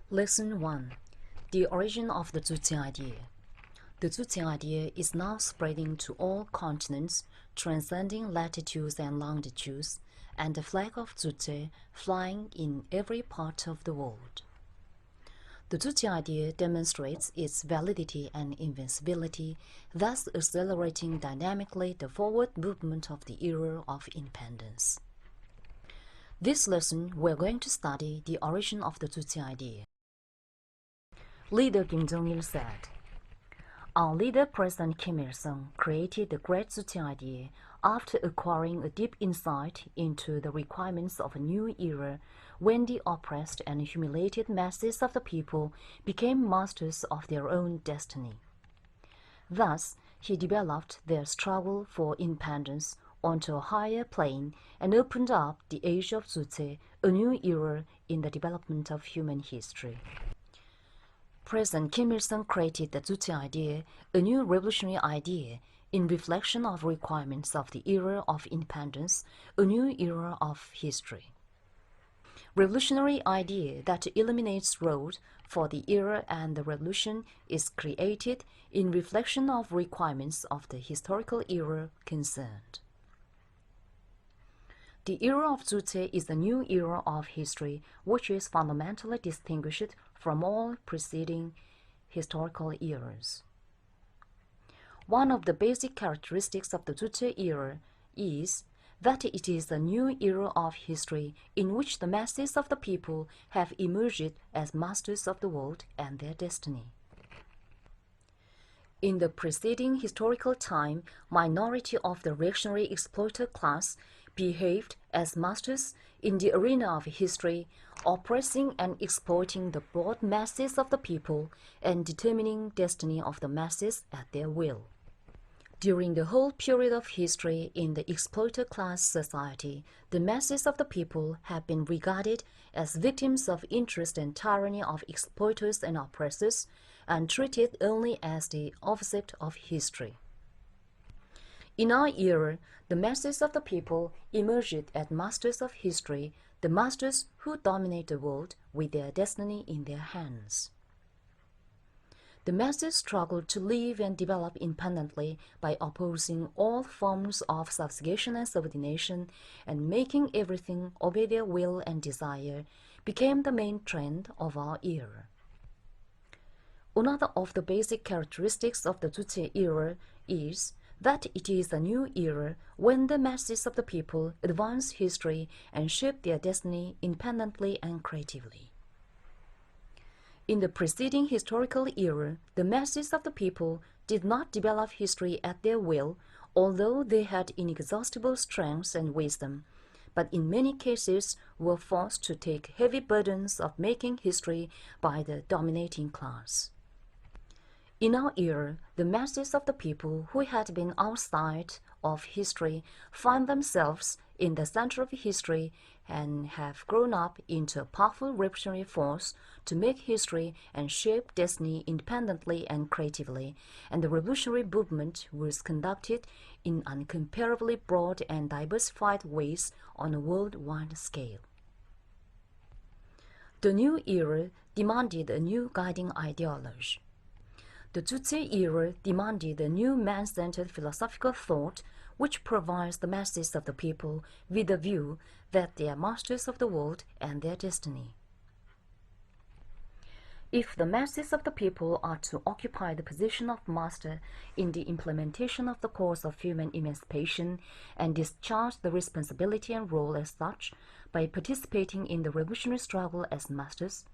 Lesson 1. The origin of the Juche idea. The Juche idea is now spreading to all continents, transcending latitudes and longitudes, and the flag of Juche flying in every part of the world. The Juche idea demonstrates its validity and invincibility, thus accelerating dynamically the forward movement of the era of independence. This lesson, we're going to study the origin of the Juche idea. Leader Kim Jong-il said, "Our leader President Kim Il-sung created the Great Juche idea after acquiring a deep insight into the requirements of a new era when the oppressed and humiliated masses of the people became masters of their own destiny. Thus, he developed their struggle for independence onto a higher plane and opened up the age of Juche, a new era in the development of human history." President Kim Il-sung created the Juche idea, a new revolutionary idea, in reflection of requirements of the era of independence, a new era of history. Revolutionary idea that illuminates road for the era and the revolution is created in reflection of requirements of the historical era concerned. The era of Juche is a new era of history which is fundamentally distinguished from all preceding historical eras. One of the basic characteristics of the Juche era is that it is a new era of history in which the masses of the people have emerged as masters of the world and their destiny. In the preceding historical time, minority of the reactionary exploiter class behaved as masters in the arena of history, oppressing and exploiting the broad masses of the people and determining destiny of the masses at their will. During the whole period of history in the exploiter class society, the masses of the people have been regarded as victims of interest and tyranny of exploiters and oppressors, and treated only as the opposite of history. In our era, the masses of the people emerged as masters of history, the masters who dominate the world with their destiny in their hands. The masses struggled to live and develop independently by opposing all forms of subjugation and subordination, and making everything obey their will and desire became the main trend of our era. Another of the basic characteristics of the Juche era is that it is a new era when the masses of the people advance history and shape their destiny independently and creatively. In the preceding historical era, the masses of the people did not develop history at their will, although they had inexhaustible strength and wisdom, but in many cases were forced to take heavy burdens of making history by the dominating class. In our era, the masses of the people who had been outside of history find themselves in the center of history and have grown up into a powerful revolutionary force to make history and shape destiny independently and creatively, and the revolutionary movement was conducted in incomparably broad and diversified ways on a worldwide scale. The new era demanded a new guiding ideology. The Juche era demanded a new man-centered philosophical thought which provides the masses of the people with the view that they are masters of the world and their destiny. If the masses of the people are to occupy the position of master in the implementation of the cause of human emancipation and discharge the responsibility and role as such by participating in the revolutionary struggle as masters,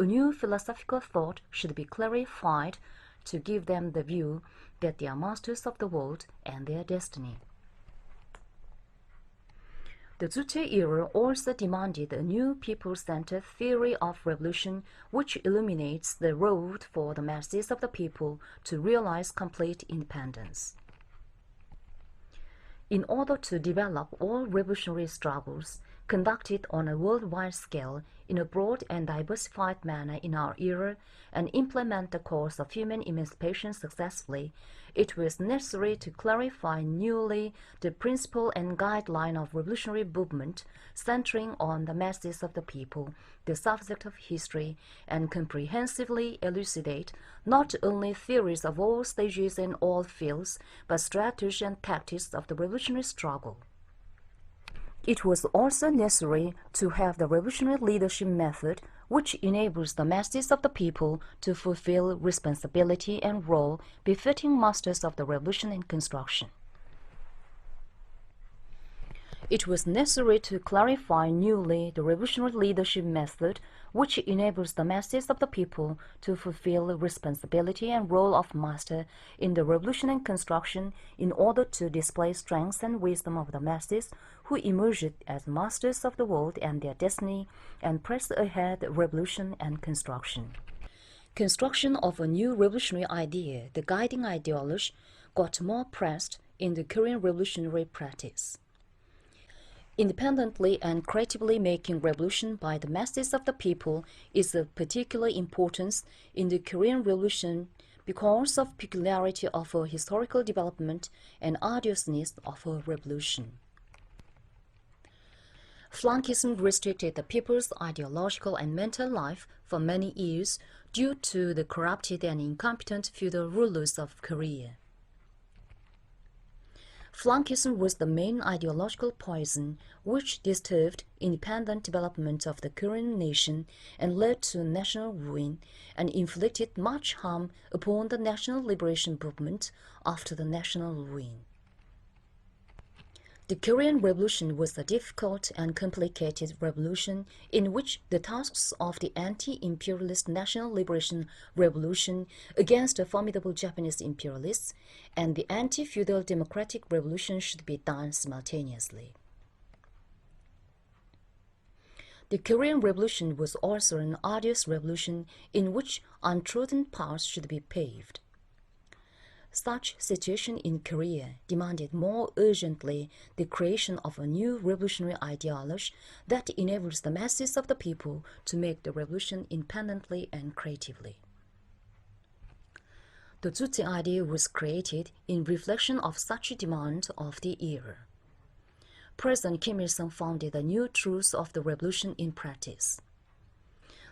a new philosophical thought should be clarified to give them the view that they are masters of the world and their destiny. The Juche era also demanded a new people-centered theory of revolution which illuminates the road for the masses of the people to realize complete independence. In order to develop all revolutionary struggles, conducted on a worldwide scale in a broad and diversified manner in our era, and implement the cause of human emancipation successfully, it was necessary to clarify newly the principle and guideline of revolutionary movement, centering on the masses of the people, the subject of history, and comprehensively elucidate not only theories of all stages and all fields, but strategy and tactics of the revolutionary struggle. It was also necessary to have the revolutionary leadership method, which enables the masses of the people to fulfill responsibility and role befitting masters of the revolution and construction. It was necessary to clarify newly the revolutionary leadership method, which enables the masses of the people to fulfill responsibility and role of master in the revolution and construction in order to display strength and wisdom of the masses who emerged as masters of the world and their destiny and pressed ahead revolution and construction. Construction of a new revolutionary idea, the guiding ideology, got more pressed in the Korean revolutionary practice. Independently and creatively making revolution by the masses of the people is of particular importance in the Korean Revolution because of peculiarity of a historical development and arduousness of a revolution. Flunkism restricted the people's ideological and mental life for many years due to the corrupted and incompetent feudal rulers of Korea. Flunkism was the main ideological poison which disturbed independent development of the Korean nation and led to national ruin and inflicted much harm upon the national liberation movement after the national ruin. The Korean Revolution was a difficult and complicated revolution in which the tasks of the anti-imperialist national liberation revolution against the formidable Japanese imperialists and the anti-feudal democratic revolution should be done simultaneously. The Korean Revolution was also an arduous revolution in which untrodden paths should be paved. Such situation in Korea demanded more urgently the creation of a new revolutionary ideology that enables the masses of the people to make the revolution independently and creatively. The Juche idea was created in reflection of such a demand of the era. President Kim Il-sung founded the new truths of the revolution in practice.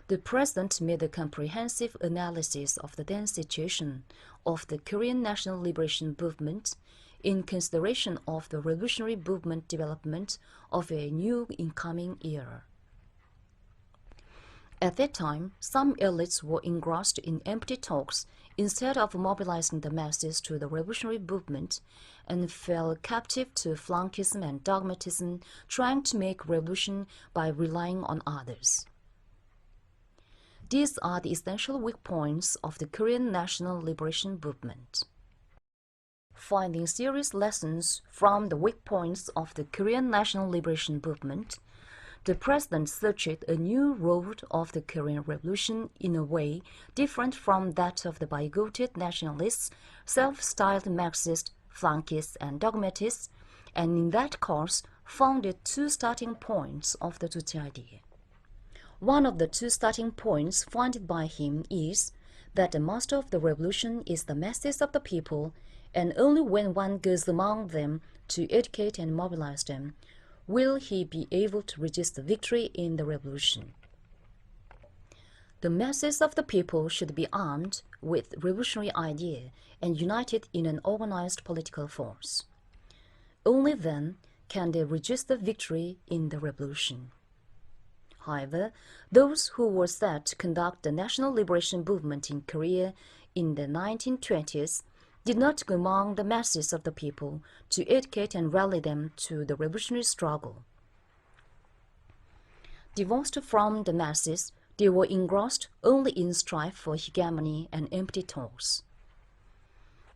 The President made a comprehensive analysis of the then situation of the Korean national liberation movement in consideration of the revolutionary movement development of a new incoming era. At that time, some elites were engrossed in empty talks instead of mobilizing the masses to the revolutionary movement and fell captive to flunkism and dogmatism, trying to make revolution by relying on others. These are the essential weak points of the Korean national liberation movement. Finding serious lessons from the weak points of the Korean national liberation movement, the President searched a new road of the Korean Revolution in a way different from that of the bigoted nationalists, self-styled Marxists, flunkists, and dogmatists, and in that course founded two starting points of the Juche idea. One of the two starting points founded by him is that the master of the revolution is the masses of the people, and only when one goes among them to educate and mobilize them will he be able to resist the victory in the revolution. The masses of the people should be armed with revolutionary idea and united in an organized political force. Only then can they resist the victory in the revolution. However, those who were set to conduct the national liberation movement in Korea in the 1920s did not go among the masses of the people to educate and rally them to the revolutionary struggle. Divorced from the masses, they were engrossed only in strife for hegemony and empty talks.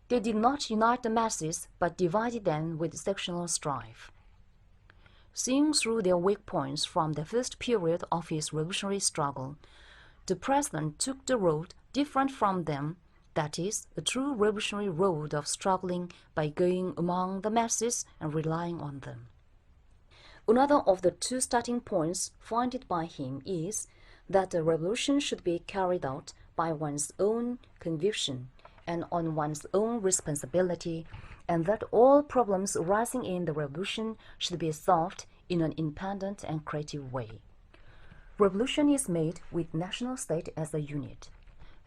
They did not unite the masses, but divided them with sectional strife. Seeing through their weak points from the first period of his revolutionary struggle, the President took the road different from them, that is, a true revolutionary road of struggling by going among the masses and relying on them. Another of the two starting points founded by him is that a revolution should be carried out by one's own conviction and on one's own responsibility, and that all problems arising in the revolution should be solved in an independent and creative way. Revolution is made with national state as a unit.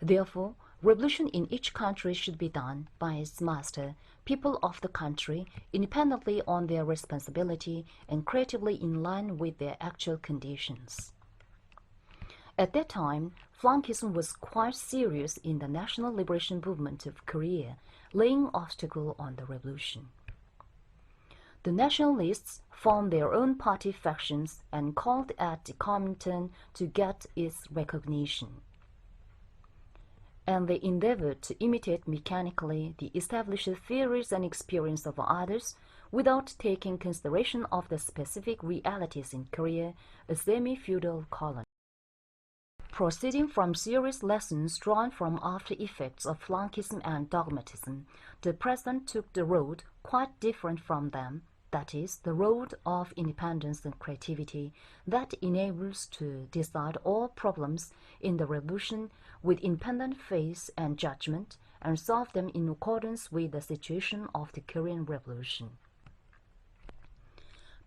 Therefore, revolution in each country should be done by its master, people of the country, independently on their responsibility and creatively in line with their actual conditions. At that time, flunkism was quite serious in the national liberation movement of Korea, laying obstacle on the revolution. The nationalists formed their own party factions and called at the Kuomintang to get its recognition. And they endeavored to imitate mechanically the established theories and experience of others without taking consideration of the specific realities in Korea, a semi-feudal colony. Proceeding from serious lessons drawn from after effects of flunkism and dogmatism, the President took the road quite different from them, that is, the road of independence and creativity that enables to decide all problems in the revolution with independent faith and judgment and solve them in accordance with the situation of the Korean Revolution.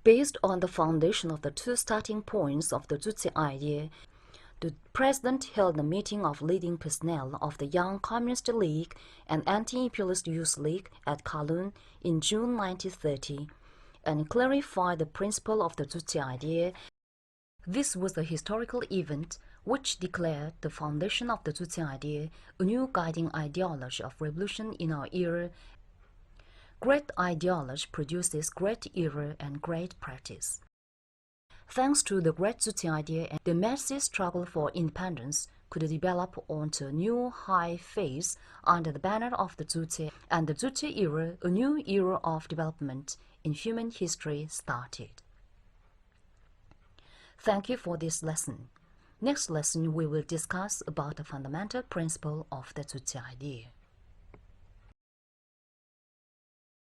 Based on the foundation of the two starting points of the Juche idea, the President held a meeting of leading personnel of the Young Communist League and Anti-Imperialist Youth League at Kowloon in June 1930 and clarified the principle of the Juche idea. This was a historical event which declared the foundation of the Juche idea, a new guiding ideology of revolution in our era. Great ideology produces great era and great practice. Thanks to the great Juche idea, the massive struggle for independence could develop onto a new high phase under the banner of the Juche, and the Juche era, a new era of development in human history, started. Thank you for this lesson. Next lesson we will discuss about the fundamental principle of the Juche idea.